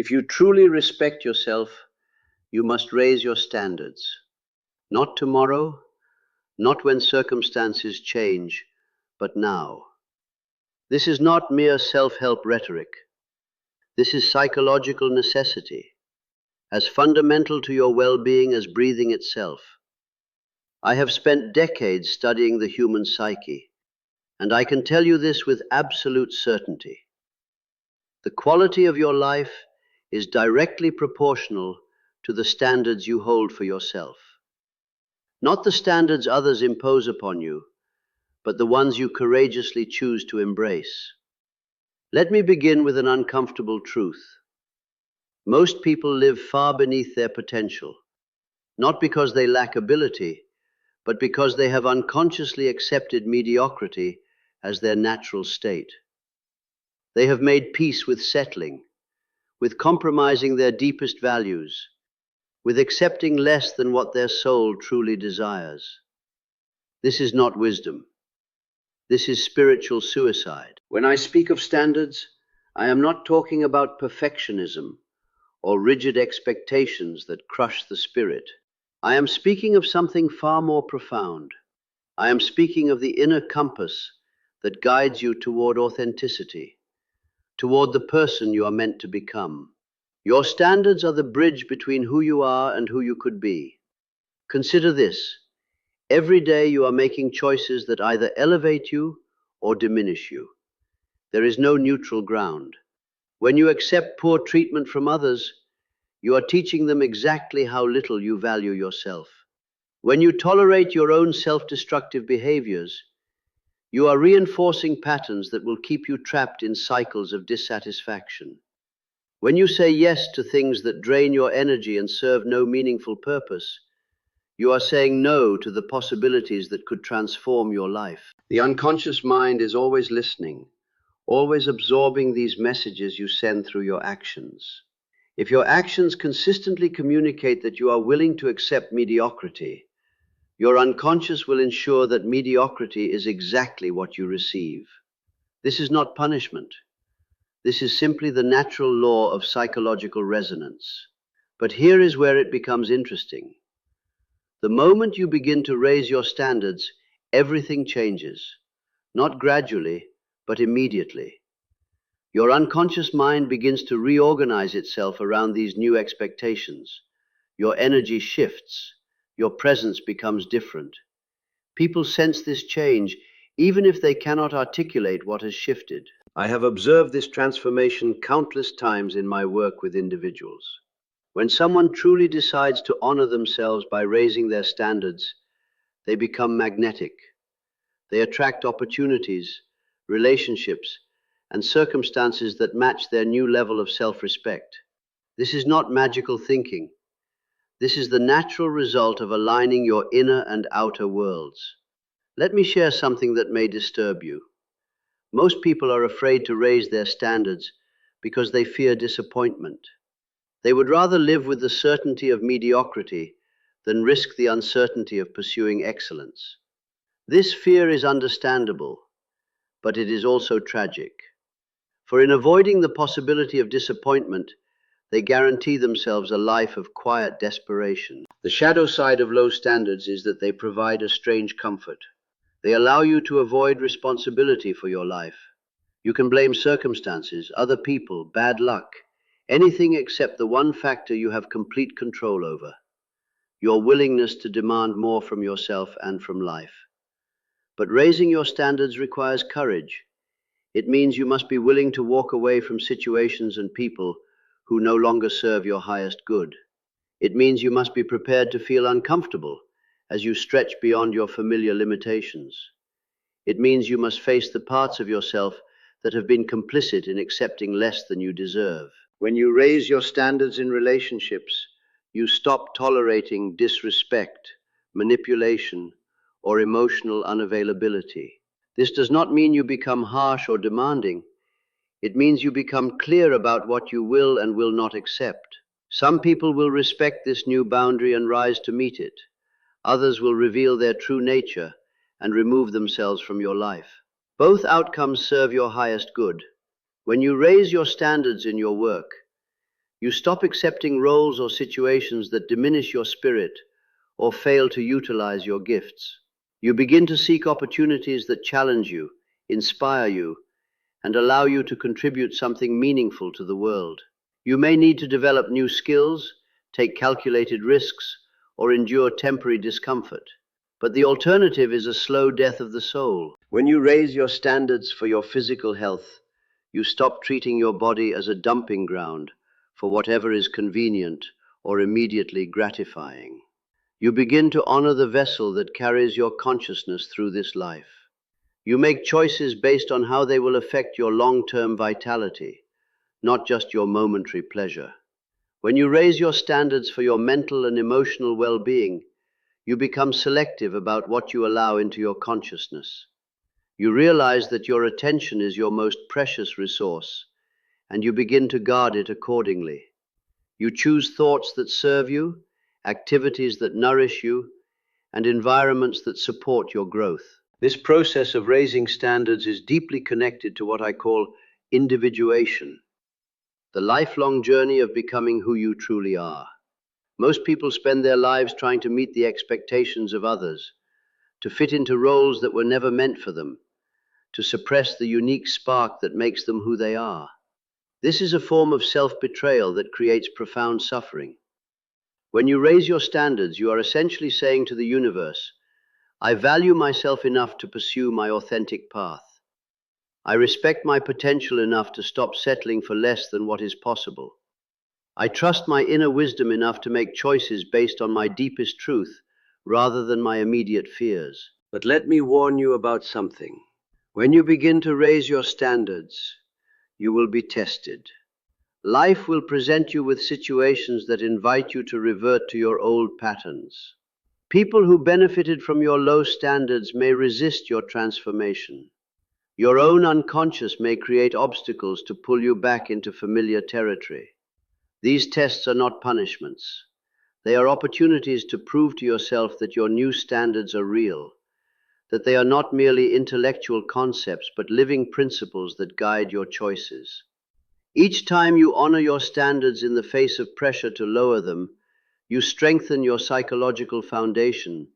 If you truly respect yourself, you must raise your standards. Not tomorrow, not when circumstances change, but now. This is not mere self-help rhetoric. This is psychological necessity, as fundamental to your well-being as breathing itself. I have spent decades studying the human psyche, and I can tell you this with absolute certainty. The quality of your life is directly proportional to the standards you hold for yourself. Not the standards others impose upon you, but the ones you courageously choose to embrace. Let me begin with an uncomfortable truth. Most people live far beneath their potential, not because they lack ability, but because they have unconsciously accepted mediocrity as their natural state. They have made peace with settling, with compromising their deepest values, with accepting less than what their soul truly desires. This is not wisdom. This is spiritual suicide. When I speak of standards, I am not talking about perfectionism or rigid expectations that crush the spirit. I am speaking of something far more profound. I am speaking of the inner compass that guides you toward authenticity, toward the person you are meant to become. Your standards are the bridge between who you are and who you could be. Consider this. Every day you are making choices that either elevate you or diminish you. There is no neutral ground. When you accept poor treatment from others, you are teaching them exactly how little you value yourself. When you tolerate your own self-destructive behaviors, you are reinforcing patterns that will keep you trapped in cycles of dissatisfaction. When you say yes to things that drain your energy and serve no meaningful purpose, you are saying no to the possibilities that could transform your life. The unconscious mind is always listening, always absorbing these messages you send through your actions. If your actions consistently communicate that you are willing to accept mediocrity, your unconscious will ensure that mediocrity is exactly what you receive. This is not punishment. This is simply the natural law of psychological resonance. But here is where it becomes interesting. The moment you begin to raise your standards, everything changes. Not gradually, but immediately. Your unconscious mind begins to reorganize itself around these new expectations. Your energy shifts. Your presence becomes different. People sense this change, even if they cannot articulate what has shifted. I have observed this transformation countless times in my work with individuals. When someone truly decides to honor themselves by raising their standards, they become magnetic. They attract opportunities, relationships, and circumstances that match their new level of self-respect. This is not magical thinking. This is the natural result of aligning your inner and outer worlds. Let me share something that may disturb you. Most people are afraid to raise their standards because they fear disappointment. They would rather live with the certainty of mediocrity than risk the uncertainty of pursuing excellence. This fear is understandable, but it is also tragic. For in avoiding the possibility of disappointment, they guarantee themselves a life of quiet desperation. The shadow side of low standards is that they provide a strange comfort. They allow you to avoid responsibility for your life. You can blame circumstances, other people, bad luck, anything except the one factor you have complete control over: your willingness to demand more from yourself and from life. But raising your standards requires courage. It means you must be willing to walk away from situations and people who no longer serve your highest good. It means you must be prepared to feel uncomfortable as you stretch beyond your familiar limitations. It means you must face the parts of yourself that have been complicit in accepting less than you deserve. When you raise your standards in relationships, you stop tolerating disrespect, manipulation, or emotional unavailability. This does not mean you become harsh or demanding. It means you become clear about what you will and will not accept. Some people will respect this new boundary and rise to meet it. Others will reveal their true nature and remove themselves from your life. Both outcomes serve your highest good. When you raise your standards in your work, You stop accepting roles or situations that diminish your spirit or fail to utilize your gifts. You begin to seek opportunities that challenge you, inspire you, and allow you to contribute something meaningful to the world. You may need to develop new skills, take calculated risks, or endure temporary discomfort. But the alternative is a slow death of the soul. When you raise your standards for your physical health, you stop treating your body as a dumping ground for whatever is convenient or immediately gratifying. You begin to honor the vessel that carries your consciousness through this life. You make choices based on how they will affect your long-term vitality, not just your momentary pleasure. When you raise your standards for your mental and emotional well-being, you become selective about what you allow into your consciousness. You realize that your attention is your most precious resource, and you begin to guard it accordingly. You choose thoughts that serve you, activities that nourish you, and environments that support your growth. This process of raising standards is deeply connected to what I call individuation, the lifelong journey of becoming who you truly are. Most people spend their lives trying to meet the expectations of others, to fit into roles that were never meant for them, to suppress the unique spark that makes them who they are. This is a form of self-betrayal that creates profound suffering. When you raise your standards, you are essentially saying to the universe, I value myself enough to pursue my authentic path. I respect my potential enough to stop settling for less than what is possible. I trust my inner wisdom enough to make choices based on my deepest truth rather than my immediate fears. But let me warn you about something. When you begin to raise your standards, you will be tested. Life will present you with situations that invite you to revert to your old patterns. People who benefited from your low standards may resist your transformation. Your own unconscious may create obstacles to pull you back into familiar territory. These tests are not punishments. They are opportunities to prove to yourself that your new standards are real, that they are not merely intellectual concepts but living principles that guide your choices. Each time you honor your standards in the face of pressure to lower them, you strengthen your psychological foundation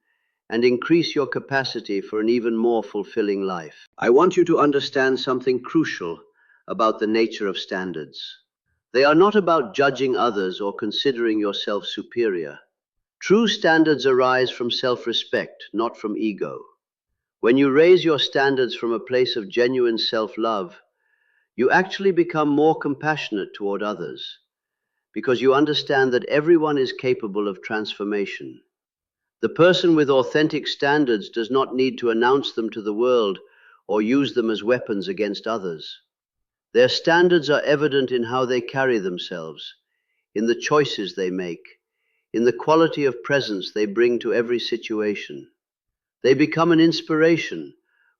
and increase your capacity for an even more fulfilling life. I want you to understand something crucial about the nature of standards. They are not about judging others or considering yourself superior. True standards arise from self-respect, not from ego. When you raise your standards from a place of genuine self-love, you actually become more compassionate toward others, because you understand that everyone is capable of transformation. The person with authentic standards does not need to announce them to the world or use them as weapons against others. Their standards are evident in how they carry themselves, in the choices they make, in the quality of presence they bring to every situation. They become an inspiration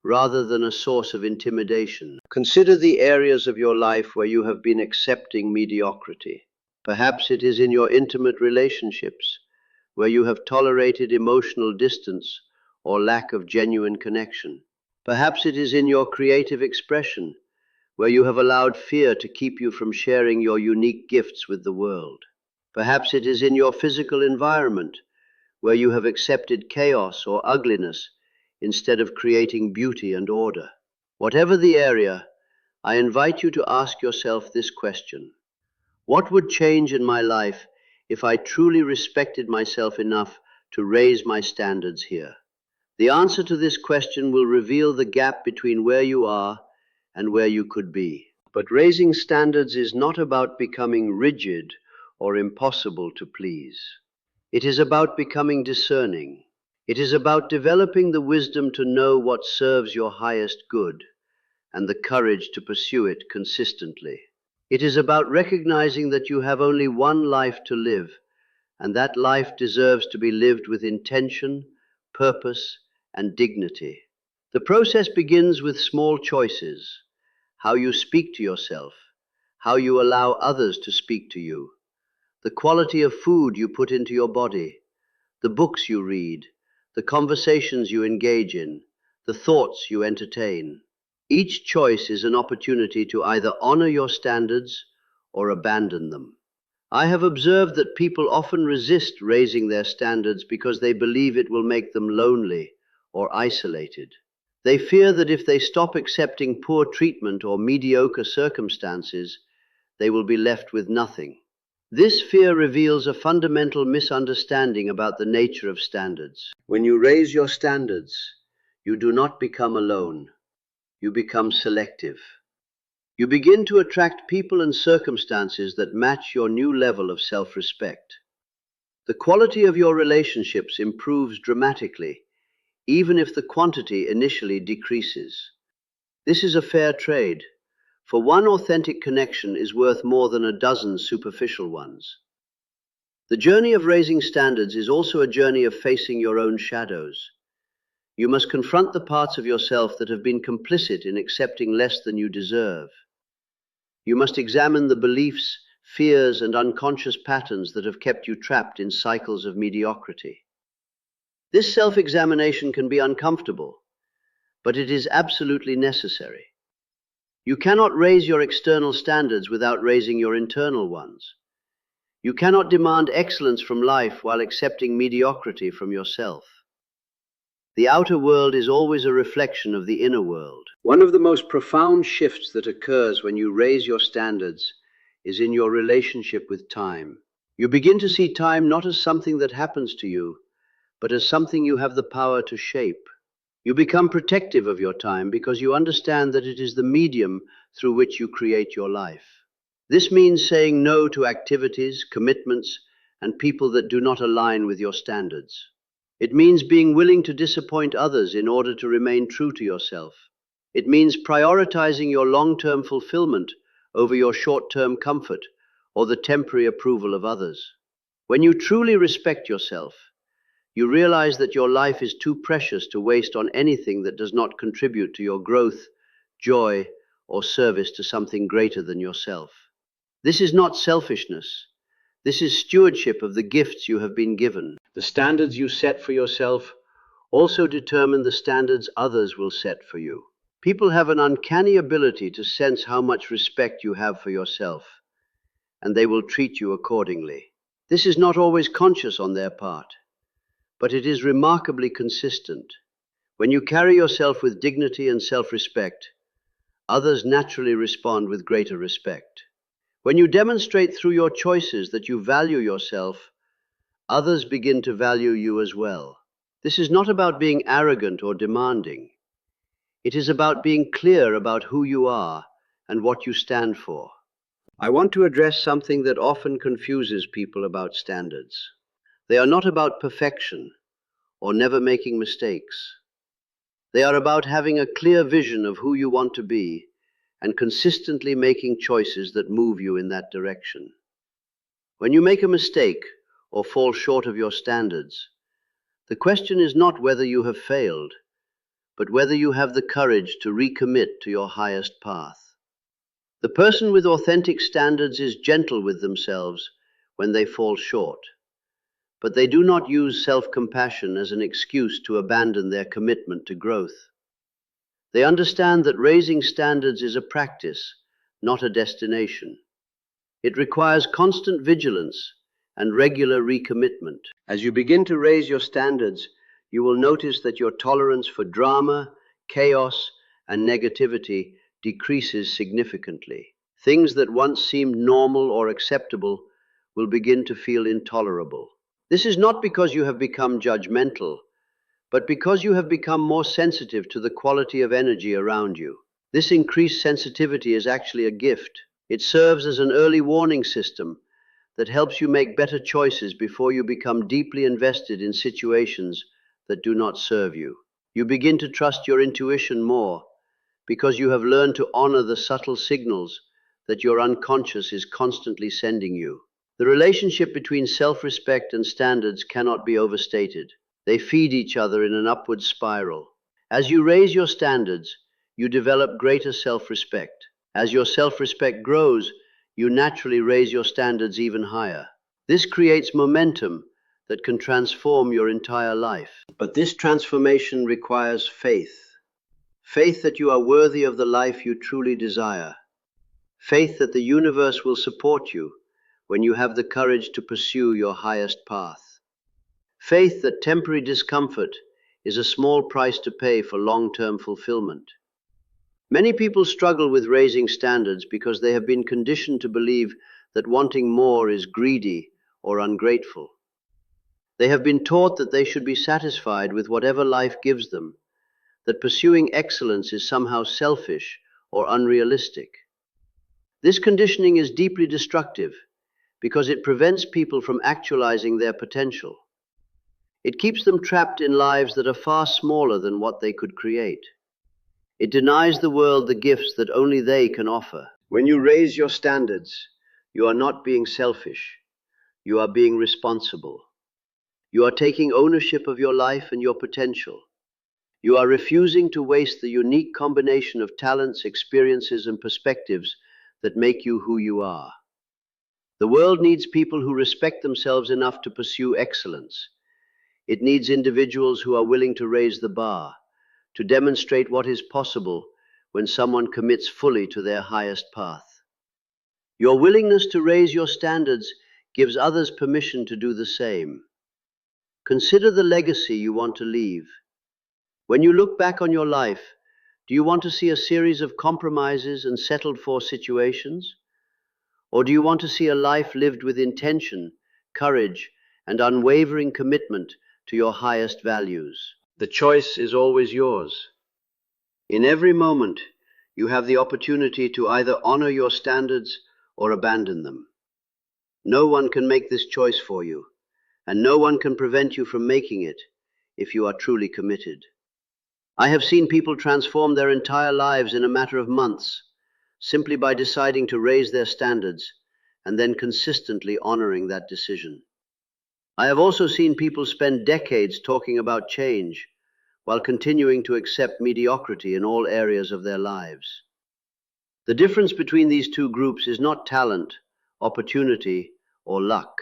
rather than a source of intimidation. Consider the areas of your life where you have been accepting mediocrity. Perhaps it is in your intimate relationships, where you have tolerated emotional distance or lack of genuine connection. Perhaps it is in your creative expression, where you have allowed fear to keep you from sharing your unique gifts with the world. Perhaps it is in your physical environment, where you have accepted chaos or ugliness instead of creating beauty and order. Whatever the area, I invite you to ask yourself this question: what would change in my life if I truly respected myself enough to raise my standards here? The answer to this question will reveal the gap between where you are and where you could be. But raising standards is not about becoming rigid or impossible to please. It is about becoming discerning. It is about developing the wisdom to know what serves your highest good and the courage to pursue it consistently. It is about recognizing that you have only one life to live, and that life deserves to be lived with intention, purpose, and dignity. The process begins with small choices: how you speak to yourself, how you allow others to speak to you, the quality of food you put into your body, the books you read, the conversations you engage in, the thoughts you entertain. Each choice is an opportunity to either honor your standards or abandon them. I have observed that people often resist raising their standards because they believe it will make them lonely or isolated. They fear that if they stop accepting poor treatment or mediocre circumstances, they will be left with nothing. This fear reveals a fundamental misunderstanding about the nature of standards. When you raise your standards, you do not become alone. You become selective. You begin to attract people and circumstances that match your new level of self-respect. The quality of your relationships improves dramatically, even if the quantity initially decreases. This is a fair trade, for one authentic connection is worth more than a dozen superficial ones. The journey of raising standards is also a journey of facing your own shadows. You must confront the parts of yourself that have been complicit in accepting less than you deserve. You must examine the beliefs, fears, and unconscious patterns that have kept you trapped in cycles of mediocrity. This self-examination can be uncomfortable, but it is absolutely necessary. You cannot raise your external standards without raising your internal ones. You cannot demand excellence from life while accepting mediocrity from yourself. The outer world is always a reflection of the inner world. One of the most profound shifts that occurs when you raise your standards is in your relationship with time. You begin to see time not as something that happens to you, but as something you have the power to shape. You become protective of your time because you understand that it is the medium through which you create your life. This means saying no to activities, commitments, and people that do not align with your standards. It means being willing to disappoint others in order to remain true to yourself. It means prioritizing your long-term fulfillment over your short-term comfort or the temporary approval of others. When you truly respect yourself, you realize that your life is too precious to waste on anything that does not contribute to your growth, joy, or service to something greater than yourself. This is not selfishness. This is stewardship of the gifts you have been given. The standards you set for yourself also determine the standards others will set for you. People have an uncanny ability to sense how much respect you have for yourself, and they will treat you accordingly. This is not always conscious on their part, but it is remarkably consistent. When you carry yourself with dignity and self-respect, others naturally respond with greater respect. When you demonstrate through your choices that you value yourself, others begin to value you as well. This is not about being arrogant or demanding. It is about being clear about who you are and what you stand for. I want to address something that often confuses people about standards. They are not about perfection or never making mistakes. They are about having a clear vision of who you want to be and consistently making choices that move you in that direction. When you make a mistake or fall short of your standards, the question is not whether you have failed, but whether you have the courage to recommit to your highest path. The person with authentic standards is gentle with themselves when they fall short, but they do not use self-compassion as an excuse to abandon their commitment to growth. They understand that raising standards is a practice, not a destination. It requires constant vigilance and regular recommitment. As you begin to raise your standards, you will notice that your tolerance for drama, chaos, and negativity decreases significantly. Things that once seemed normal or acceptable will begin to feel intolerable. This is not because you have become judgmental, but because you have become more sensitive to the quality of energy around you. This increased sensitivity is actually a gift. It serves as an early warning system that helps you make better choices before you become deeply invested in situations that do not serve you. You begin to trust your intuition more because you have learned to honor the subtle signals that your unconscious is constantly sending you. The relationship between self-respect and standards cannot be overstated. They feed each other in an upward spiral. As you raise your standards, you develop greater self-respect. As your self-respect grows, you naturally raise your standards even higher. This creates momentum that can transform your entire life. But this transformation requires faith. Faith that you are worthy of the life you truly desire. Faith that the universe will support you when you have the courage to pursue your highest path. Faith that temporary discomfort is a small price to pay for long-term fulfillment. Many people struggle with raising standards because they have been conditioned to believe that wanting more is greedy or ungrateful. They have been taught that they should be satisfied with whatever life gives them, that pursuing excellence is somehow selfish or unrealistic. This conditioning is deeply destructive because it prevents people from actualizing their potential. It keeps them trapped in lives that are far smaller than what they could create. It denies the world the gifts that only they can offer. When you raise your standards, you are not being selfish. You are being responsible. You are taking ownership of your life and your potential. You are refusing to waste the unique combination of talents, experiences, and perspectives that make you who you are. The world needs people who respect themselves enough to pursue excellence. It needs individuals who are willing to raise the bar, to demonstrate what is possible when someone commits fully to their highest path. Your willingness to raise your standards gives others permission to do the same. Consider the legacy you want to leave. When you look back on your life, do you want to see a series of compromises and settled-for situations? Or do you want to see a life lived with intention, courage, and unwavering commitment to your highest values? The choice is always yours. In every moment, you have the opportunity to either honor your standards or abandon them. No one can make this choice for you, and no one can prevent you from making it if you are truly committed. I have seen people transform their entire lives in a matter of months, simply by deciding to raise their standards and then consistently honoring that decision. I have also seen people spend decades talking about change while continuing to accept mediocrity in all areas of their lives. The difference between these two groups is not talent, opportunity, or luck.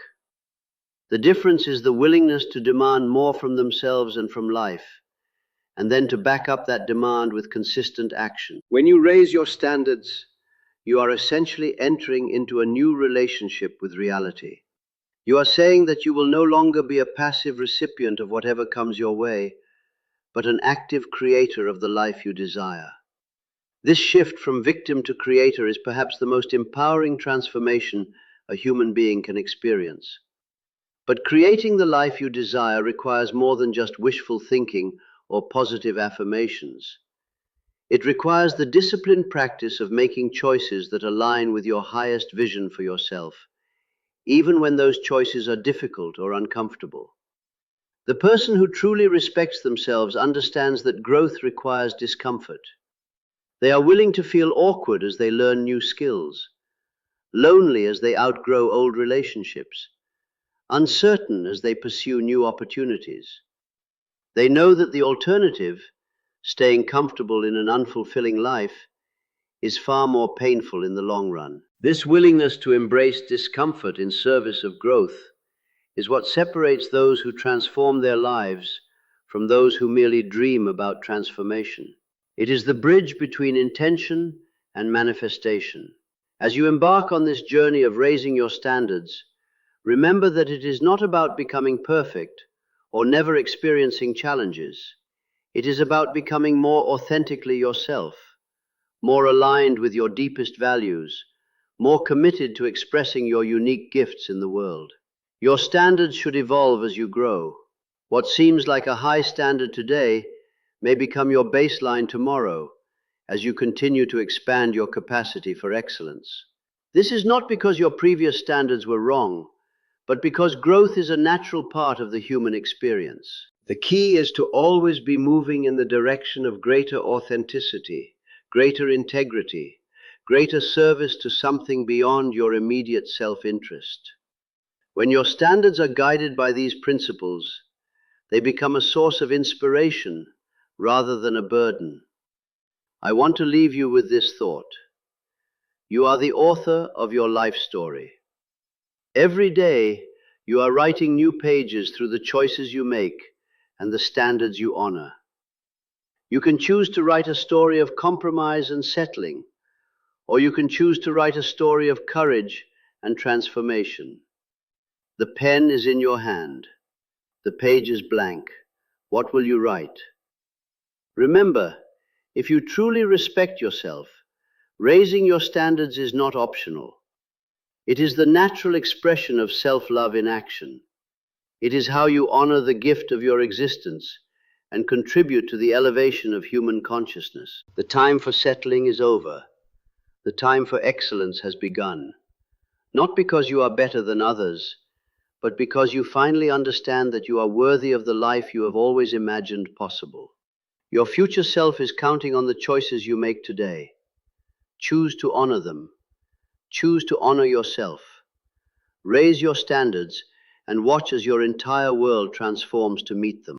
The difference is the willingness to demand more from themselves and from life, and then to back up that demand with consistent action. When you raise your standards, you are essentially entering into a new relationship with reality. You are saying that you will no longer be a passive recipient of whatever comes your way, but an active creator of the life you desire. This shift from victim to creator is perhaps the most empowering transformation a human being can experience. But creating the life you desire requires more than just wishful thinking or positive affirmations. It requires the disciplined practice of making choices that align with your highest vision for yourself, even when those choices are difficult or uncomfortable. The person who truly respects themselves understands that growth requires discomfort. They are willing to feel awkward as they learn new skills, lonely as they outgrow old relationships, uncertain as they pursue new opportunities. They know that the alternative, staying comfortable in an unfulfilling life, is far more painful in the long run. This willingness to embrace discomfort in service of growth is what separates those who transform their lives from those who merely dream about transformation. It is the bridge between intention and manifestation. As you embark on this journey of raising your standards, remember that it is not about becoming perfect or never experiencing challenges. It is about becoming more authentically yourself, more aligned with your deepest values, more committed to expressing your unique gifts in the world. Your standards should evolve as you grow. What seems like a high standard today may become your baseline tomorrow as you continue to expand your capacity for excellence. This is not because your previous standards were wrong, but because growth is a natural part of the human experience. The key is to always be moving in the direction of greater authenticity, greater integrity, greater service to something beyond your immediate self-interest. When your standards are guided by these principles, they become a source of inspiration rather than a burden. I want to leave you with this thought. You are the author of your life story. Every day, you are writing new pages through the choices you make and the standards you honor. You can choose to write a story of compromise and settling, or you can choose to write a story of courage and transformation. The pen is in your hand. The page is blank. What will you write? Remember, if you truly respect yourself, raising your standards is not optional. It is the natural expression of self-love in action. It is how you honor the gift of your existence and contribute to the elevation of human consciousness. The time for settling is over. The time for excellence has begun. Not because you are better than others, but because you finally understand that you are worthy of the life you have always imagined possible. Your future self is counting on the choices you make today. Choose to honor them. Choose to honor yourself. Raise your standards and watch as your entire world transforms to meet them.